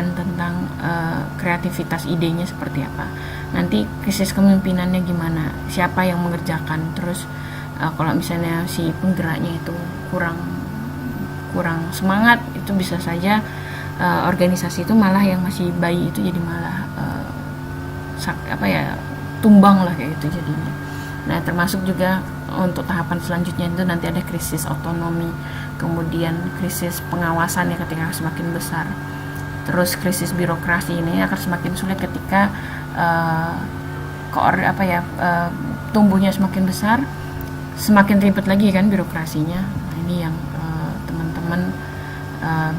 perubahan tentang kreativitas idenya seperti apa. Nanti krisis kepemimpinannya gimana, siapa yang mengerjakan. Terus kalau misalnya si penggeraknya itu kurang semangat, itu bisa saja organisasi itu malah yang masih bayi itu jadi malah tumbang lah kayak gitu jadinya. Nah, termasuk juga untuk tahapan selanjutnya itu nanti ada krisis otonomi, kemudian krisis pengawasan ya ketika semakin besar. Terus krisis birokrasi ini akan semakin sulit ketika tumbuhnya semakin besar, semakin ribet lagi kan birokrasinya. Nah, ini yang teman-teman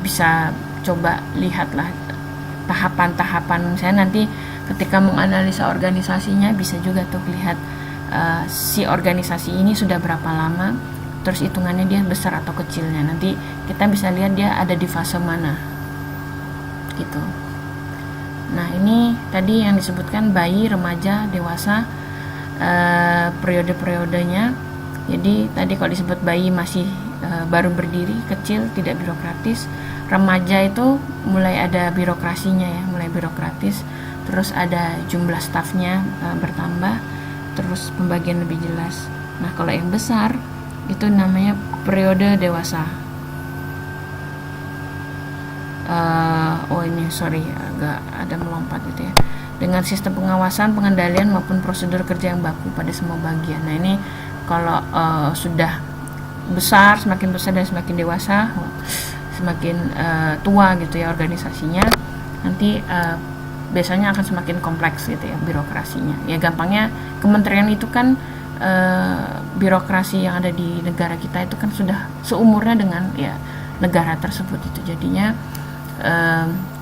bisa coba lihatlah tahapan-tahapan. Saya nanti ketika menganalisa organisasinya bisa juga tuh lihat si organisasi ini sudah berapa lama, terus hitungannya dia besar atau kecilnya. Nanti kita bisa lihat dia ada di fase mana gitu. Nah, ini tadi yang disebutkan bayi, remaja, dewasa, periode-periodenya. Jadi tadi kalau disebut bayi masih baru berdiri, kecil, tidak birokratis. Remaja itu mulai ada birokrasinya ya, mulai birokratis. Terus ada jumlah stafnya bertambah, terus pembagian lebih jelas. Nah, kalau yang besar itu namanya periode dewasa. Agak ada melompat gitu ya. Dengan sistem pengawasan, pengendalian maupun prosedur kerja yang baku pada semua bagian. Nah, ini kalau sudah besar, semakin besar dan semakin dewasa, semakin tua gitu ya organisasinya, nanti biasanya akan semakin kompleks gitu ya birokrasinya. Ya gampangnya kementerian itu kan birokrasi yang ada di negara kita itu kan sudah seumurnya dengan ya negara tersebut itu. Jadinya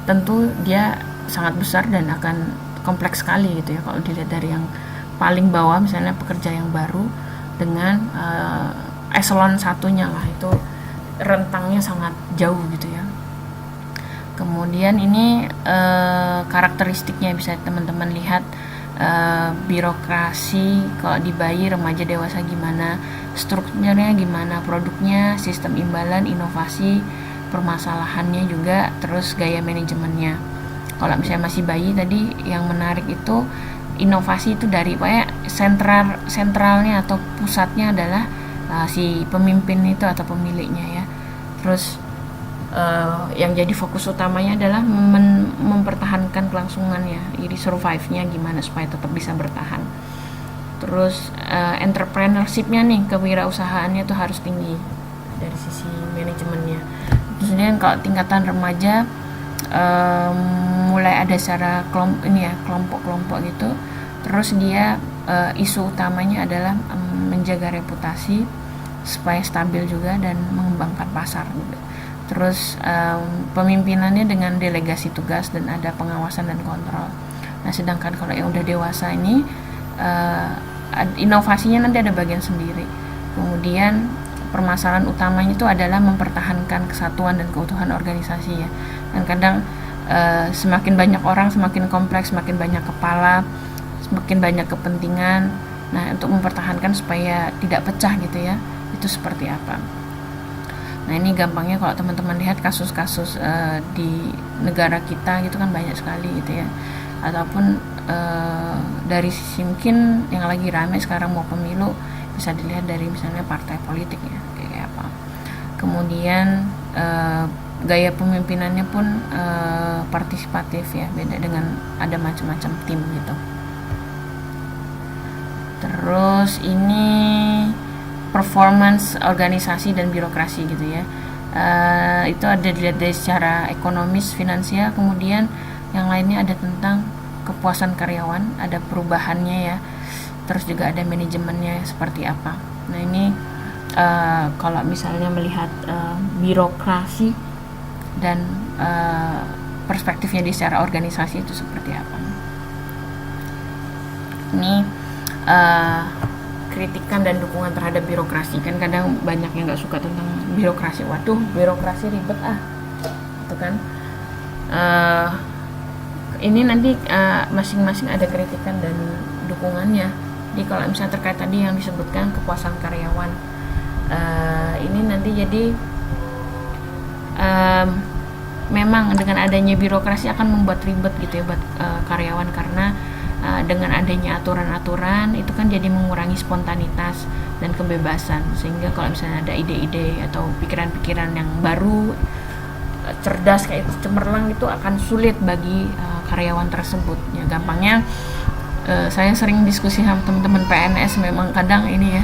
tentu dia sangat besar dan akan kompleks sekali gitu ya kalau dilihat dari yang paling bawah, misalnya pekerja yang baru dengan eselon satunya lah, itu rentangnya sangat jauh gitu ya. Kemudian ini karakteristiknya bisa teman-teman lihat, birokrasi kalau di bayi, remaja, dewasa gimana, strukturnya gimana, produknya, sistem imbalan, inovasi, permasalahannya juga, terus gaya manajemennya. Kalau misalnya masih bayi tadi yang menarik itu inovasi itu dari sentralnya atau pusatnya adalah si pemimpin itu atau pemiliknya ya. Terus yang jadi fokus utamanya adalah mempertahankan kelangsungannya, jadi survive-nya gimana supaya tetap bisa bertahan. Terus entrepreneurship-nya nih, kewirausahaannya tuh harus tinggi dari sisi manajemennya. Maksudnya kalau tingkatan remaja mulai ada secara kelompok-kelompok gitu. Terus dia isu utamanya adalah menjaga reputasi supaya stabil juga dan mengembangkan pasar gitu. Terus pemimpinannya dengan delegasi tugas dan ada pengawasan dan kontrol. Nah, sedangkan kalau yang udah dewasa ini inovasinya nanti ada bagian sendiri. Kemudian permasalahan utamanya itu adalah mempertahankan kesatuan dan keutuhan organisasi ya. Dan kadang semakin banyak orang, semakin kompleks, semakin banyak kepala, semakin banyak kepentingan. Nah, untuk mempertahankan supaya tidak pecah gitu ya, itu seperti apa. Nah, ini gampangnya kalau teman-teman lihat kasus-kasus di negara kita gitu kan banyak sekali gitu ya. Ataupun dari sisi mungkin yang lagi rame sekarang mau pemilu, bisa dilihat dari misalnya partai politik ya, kayak apa. Kemudian gaya pemimpinannya pun partisipatif ya, beda dengan ada macam-macam tim gitu. Terus ini performance organisasi dan birokrasi gitu ya. Itu ada dilihat dari secara ekonomis, finansial. Kemudian yang lainnya ada tentang kepuasan karyawan, ada perubahannya ya. Terus juga ada manajemennya seperti apa. Nah, ini kalau misalnya melihat birokrasi dan perspektifnya di secara organisasi itu seperti apa. Ini kritikan dan dukungan terhadap birokrasi. Kan kadang banyak yang gak suka tentang birokrasi. Waduh, birokrasi ribet itu kan. Ini nanti masing-masing ada kritikan dan dukungannya. Jadi kalau misalnya terkait tadi yang disebutkan kepuasan karyawan, ini nanti jadi memang dengan adanya birokrasi akan membuat ribet gitu ya buat karyawan, karena dengan adanya aturan-aturan itu kan jadi mengurangi spontanitas dan kebebasan, sehingga kalau misalnya ada ide-ide atau pikiran-pikiran yang baru, cerdas kayak itu, cemerlang, itu akan sulit bagi karyawan tersebut ya. Gampangnya saya sering diskusi sama teman-teman PNS, memang kadang ini ya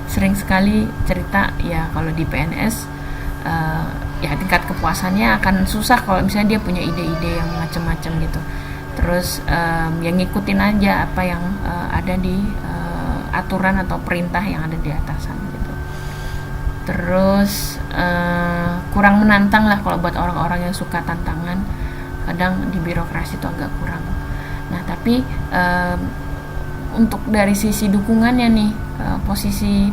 sering sekali cerita ya, kalau di PNS ya tingkat kepuasannya akan susah kalau misalnya dia punya ide-ide yang macam-macam gitu. Terus yang ngikutin aja apa yang ada di aturan atau perintah yang ada di atasan gitu. Terus kurang menantang lah kalau buat orang-orang yang suka tantangan, kadang di birokrasi itu agak kurang. Nah tapi untuk dari sisi dukungannya nih, posisi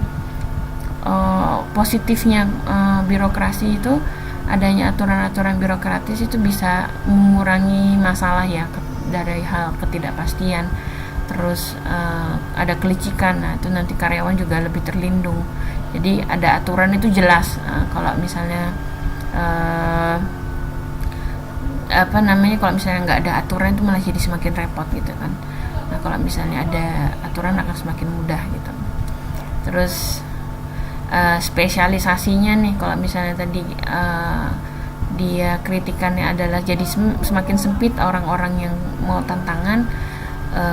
positifnya birokrasi itu, adanya aturan-aturan birokratis itu bisa mengurangi masalah ya, dari hal ketidakpastian. Terus ada kelicikan, nah itu nanti karyawan juga lebih terlindung. Jadi ada aturan itu jelas. Kalau misalnya kalau misalnya nggak ada aturan itu malah jadi semakin repot gitu kan. Nah kalau misalnya ada aturan akan semakin mudah gitu. Terus spesialisasinya nih, kalau misalnya tadi dia kritikannya adalah jadi semakin sempit orang-orang yang mau tantangan,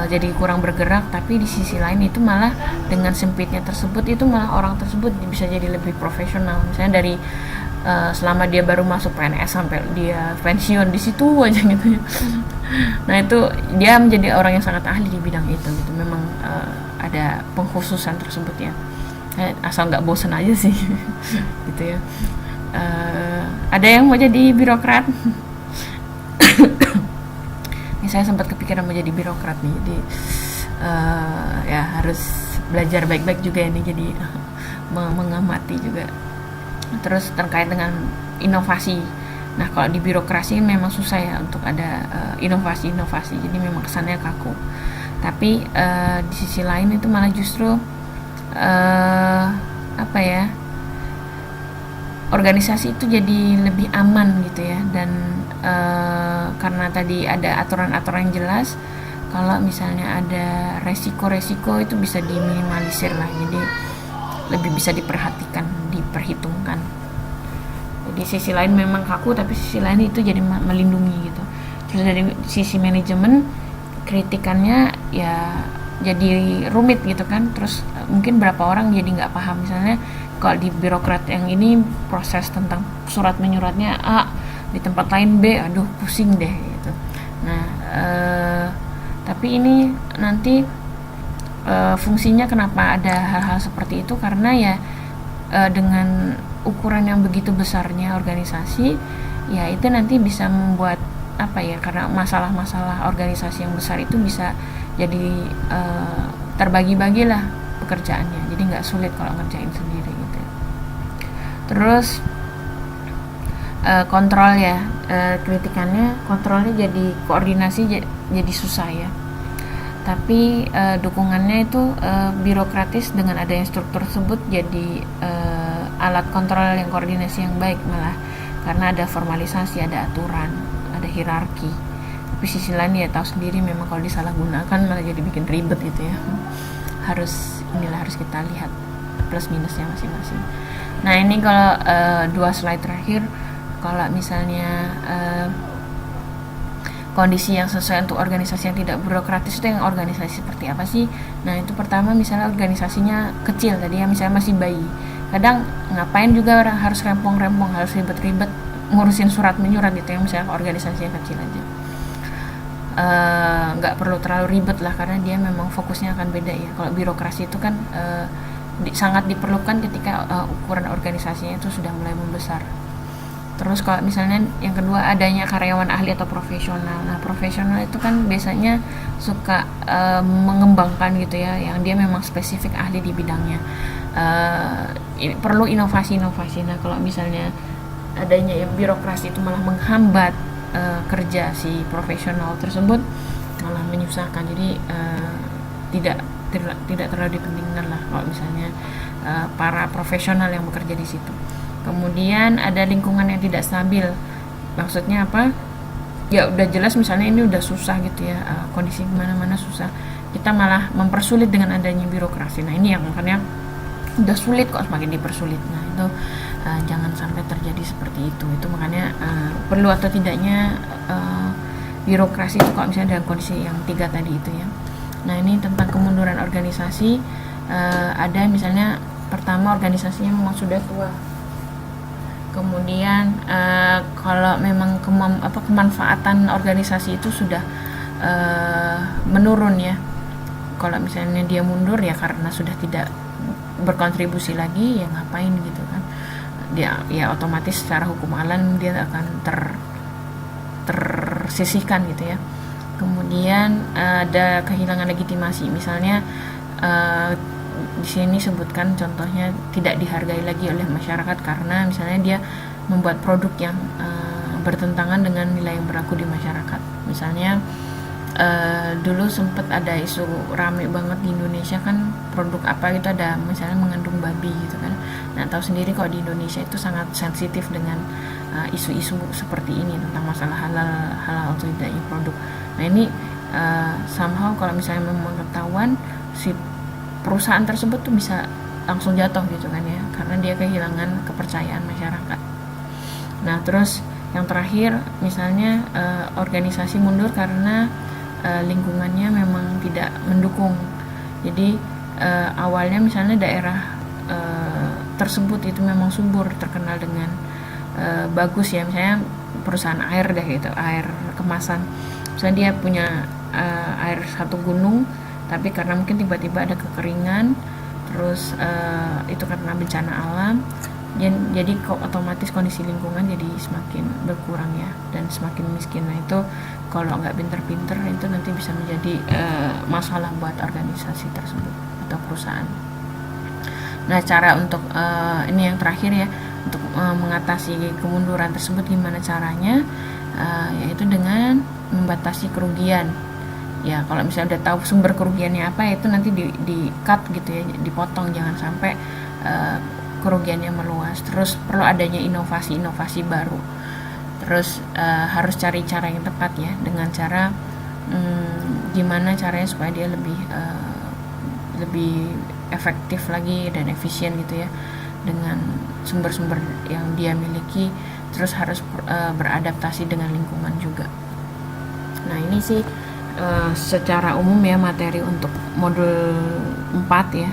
jadi kurang bergerak. Tapi di sisi lain itu malah dengan sempitnya tersebut itu malah orang tersebut bisa jadi lebih profesional. Misalnya dari selama dia baru masuk PNS sampai dia pensiun di situ aja gitu ya. Nah itu dia menjadi orang yang sangat ahli di bidang itu gitu. Memang ada pengkhususan tersebut ya. Asal nggak bosen aja sih gitu ya. Ada yang mau jadi birokrat. Ini saya sempat kepikiran mau jadi birokrat nih, jadi ya harus belajar baik-baik juga ini, jadi mengamati juga. Terus terkait dengan inovasi, nah kalau di birokrasi memang susah ya untuk ada inovasi-inovasi, jadi memang kesannya kaku. Tapi di sisi lain itu malah justru organisasi itu jadi lebih aman gitu ya. Dan karena tadi ada aturan-aturan yang jelas, kalau misalnya ada resiko-resiko itu bisa diminimalisir lah, jadi lebih bisa diperhatikan, diperhitungkan. Jadi sisi lain memang kaku, tapi sisi lain itu jadi melindungi gitu. Terus dari sisi manajemen, kritikannya ya jadi rumit gitu kan. Terus mungkin berapa orang jadi nggak paham, misalnya kalau di birokrat yang ini proses tentang surat menyuratnya A, di tempat lain B, aduh pusing deh gitu. Nah tapi ini nanti fungsinya kenapa ada hal-hal seperti itu, karena ya dengan ukuran yang begitu besarnya organisasi ya, itu nanti bisa membuat karena masalah-masalah organisasi yang besar itu bisa jadi terbagi-bagi lah pekerjaannya, jadi nggak sulit kalau ngerjain sendiri gitu. Terus kontrol ya, kritikannya kontrolnya jadi koordinasi jadi susah ya. Tapi dukungannya itu birokratis, dengan adanya struktur tersebut jadi alat kontrol yang koordinasi yang baik malah, karena ada formalisasi, ada aturan, ada hierarki. Tapi sisi lain ya tahu sendiri, memang kalau disalahgunakan malah jadi bikin ribet gitu ya. Harus kita lihat plus minusnya masing-masing. Nah ini kalau 2 slide terakhir, kalau misalnya kondisi yang sesuai untuk organisasi yang tidak birokratis itu yang organisasi seperti apa sih? Nah itu pertama misalnya organisasinya kecil tadi ya, misalnya masih bayi, kadang ngapain juga orang harus rempong-rempong, harus ribet-ribet ngurusin surat menyurat gitu ya, misalnya organisasi yang kecil aja. Nggak perlu terlalu ribet lah, karena dia memang fokusnya akan beda ya. Kalau birokrasi itu kan sangat diperlukan ketika ukuran organisasinya itu sudah mulai membesar. Terus kalau misalnya yang kedua, adanya karyawan ahli atau profesional. Nah profesional itu kan biasanya suka mengembangkan gitu ya, yang dia memang spesifik ahli di bidangnya. Perlu inovasi-inovasi. Nah kalau misalnya adanya yang birokrasi itu malah menghambat kerja si profesional tersebut, malah menyusahkan. Jadi tidak terlalu dipentingkan lah kalau misalnya para profesional yang bekerja di situ. Kemudian ada lingkungan yang tidak stabil. Maksudnya apa? Ya udah jelas misalnya ini udah susah gitu ya, kondisi mana-mana susah, kita malah mempersulit dengan adanya birokrasi. Nah ini yang makanya udah sulit kok semakin dipersulit. Nah itu jangan sampai terjadi seperti itu makanya perlu atau tidaknya birokrasi itu kalau misalnya dalam kondisi yang 3 tadi itu ya. Nah ini tentang kemunduran organisasi, ada misalnya pertama organisasinya memang sudah tua, kemudian kalau memang kemanfaatan organisasi itu sudah menurun ya, kalau misalnya dia mundur ya karena sudah tidak berkontribusi lagi, ya ngapain gitu kan, dia ya otomatis secara hukum alam dia akan tersisihkan gitu ya. Kemudian ada kehilangan legitimasi, misalnya di sini sebutkan contohnya tidak dihargai lagi oleh masyarakat karena misalnya dia membuat produk yang bertentangan dengan nilai yang berlaku di masyarakat. Misalnya dulu sempat ada isu rame banget di Indonesia kan, produk apa gitu ada misalnya mengandung babi gitu kan. Nah tahu sendiri kalau di Indonesia itu sangat sensitif dengan isu-isu seperti ini tentang masalah halal atau tidaknya produk. Nah ini somehow kalau misalnya memang ketahuan, si perusahaan tersebut tuh bisa langsung jatuh gitu kan ya, karena dia kehilangan kepercayaan masyarakat. Nah terus yang terakhir misalnya organisasi mundur karena lingkungannya memang tidak mendukung. Jadi awalnya misalnya daerah tersebut itu memang subur, terkenal dengan bagus ya, misalnya perusahaan air deh gitu, air kemasan. Misalnya dia punya air satu gunung, tapi karena mungkin tiba-tiba ada kekeringan, terus itu karena bencana alam, jadi otomatis kondisi lingkungan jadi semakin berkurang ya, dan semakin miskin. Nah itu kalau nggak pinter-pinter itu nanti bisa menjadi masalah buat organisasi tersebut atau perusahaan. Nah cara untuk ini yang terakhir ya, untuk mengatasi kemunduran tersebut gimana caranya, yaitu dengan membatasi kerugian. Ya kalau misalnya udah tahu sumber kerugiannya apa, itu nanti di cut gitu ya, dipotong, jangan sampai kerugiannya meluas. Terus perlu adanya inovasi baru. Terus harus cari cara yang tepat ya, dengan cara gimana caranya supaya dia lebih efektif lagi dan efisien gitu ya dengan sumber-sumber yang dia miliki. Terus harus beradaptasi dengan lingkungan juga. Nah ini sih secara umum ya materi untuk modul 4 ya,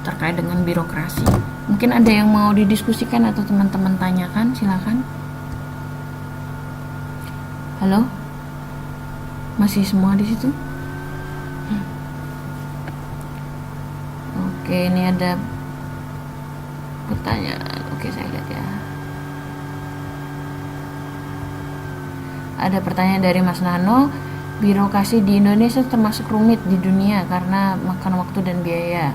terkait dengan birokrasi. Mungkin ada yang mau didiskusikan atau teman-teman tanyakan, silakan. Halo, masih semua di situ? Oke, ini ada pertanyaan. Oke, saya lihat ya. Ada pertanyaan dari Mas Nano. Birokrasi di Indonesia termasuk rumit di dunia karena makan waktu dan biaya,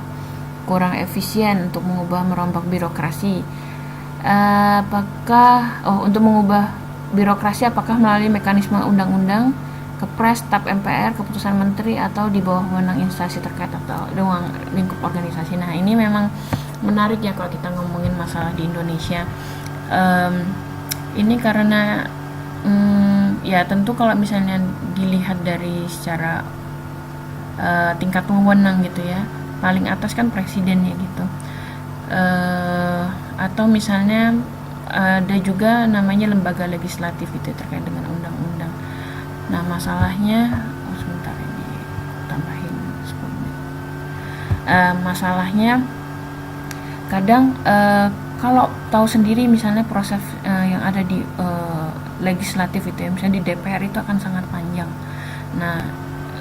kurang efisien untuk merombak birokrasi. Untuk mengubah birokrasi apakah melalui mekanisme undang-undang, Kepres, TAP MPR, keputusan menteri, atau di bawah wewenang instansi terkait atau ruang lingkup organisasi? Nah ini memang menarik ya kalau kita ngomongin masalah di Indonesia. Ini karena ya tentu kalau misalnya dilihat dari secara tingkat wewenang gitu ya, paling atas kan presidennya gitu, atau misalnya ada juga namanya lembaga legislatif itu terkait dengan undang-undang. Nah masalahnya sebentar ini tambahin 10 menit. Masalahnya kadang kalau tahu sendiri misalnya proses yang ada di legislatif itu ya, misalnya di DPR itu akan sangat panjang. Nah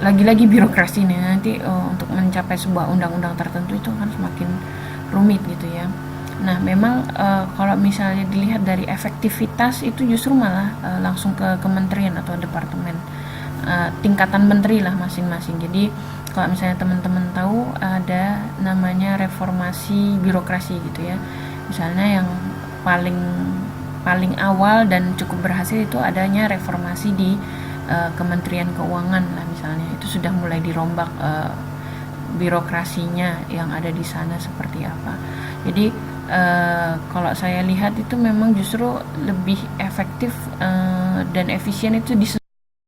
lagi-lagi birokrasi nih nanti untuk mencapai sebuah undang-undang tertentu itu akan semakin rumit gitu ya. Nah memang kalau misalnya dilihat dari efektivitas itu justru malah langsung ke kementerian atau departemen, tingkatan menteri lah masing-masing. Jadi kalau misalnya teman-teman tahu ada namanya reformasi birokrasi gitu ya, misalnya yang paling awal dan cukup berhasil itu adanya reformasi di Kementerian Keuangan lah misalnya, itu sudah mulai dirombak birokrasinya yang ada di sana seperti apa. Jadi kalau saya lihat itu memang justru lebih efektif dan efisien itu